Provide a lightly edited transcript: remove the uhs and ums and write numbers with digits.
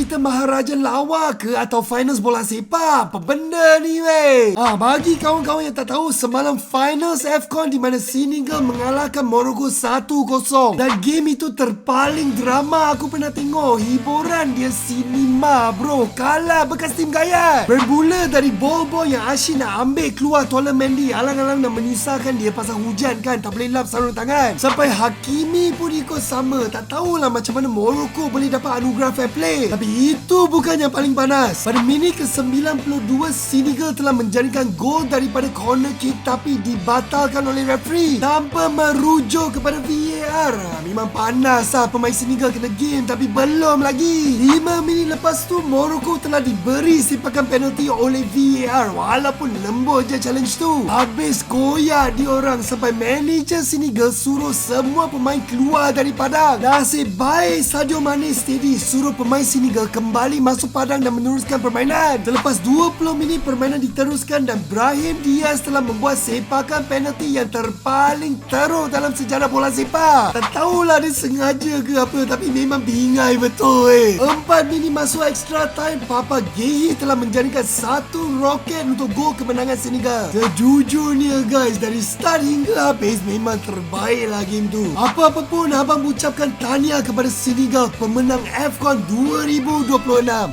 kita Maharaja Lawa ke atau finals bola sepak? Apa benda ni weh? Bagi kawan-kawan yang tak tahu, semalam finals AFCON di mana Senegal mengalahkan Morocco 1-0. Dan game itu terpaling drama aku pernah tengok. Hiburan dia sinema bro. Kalah bekas tim gaya. Bermula dari ball yang Ashi nak ambil keluar Tola Mendy, alang-alang nak menyusahkan dia pasal hujan kan, tak boleh lap sarung tangan. Sampai Hakimi pun ikut sama. Tak tahulah macam mana Morocco boleh dapat anugerah fair play. Tapi itu bukan yang paling panas. Pada minit ke-92, Senegal telah menjadikan gol daripada corner kick tapi dibatalkan oleh referee tanpa merujuk kepada VAR. Memang panas pemain Senegal kena game, tapi belum lagi. 5 minit lepas tu Morocco telah diberi simpakan penalti oleh VAR. Walaupun lembut je challenge tu. Habis koyak diorang sampai manager Senegal suruh semua pemain keluar dari padang. Nasib baik Sadio Mane steady suruh pemain Senegal kembali masuk padang dan meneruskan permainan. Selepas 20 minit permainan diteruskan dan Brahim Diaz telah membuat sepakan penalti yang terpaling teruk dalam sejarah bola sepak. Tak tahulah dia sengaja ke apa, tapi memang bingai betul 4 minit masuk extra time, Papa Gueye telah menjadikan satu roket untuk gol kemenangan Senegal. Sejujurnya guys, dari start hingga habis memang terbaiklah game tu. Apa-apa pun abang ucapkan tahniah kepada Senegal, pemenang AFCON 2026.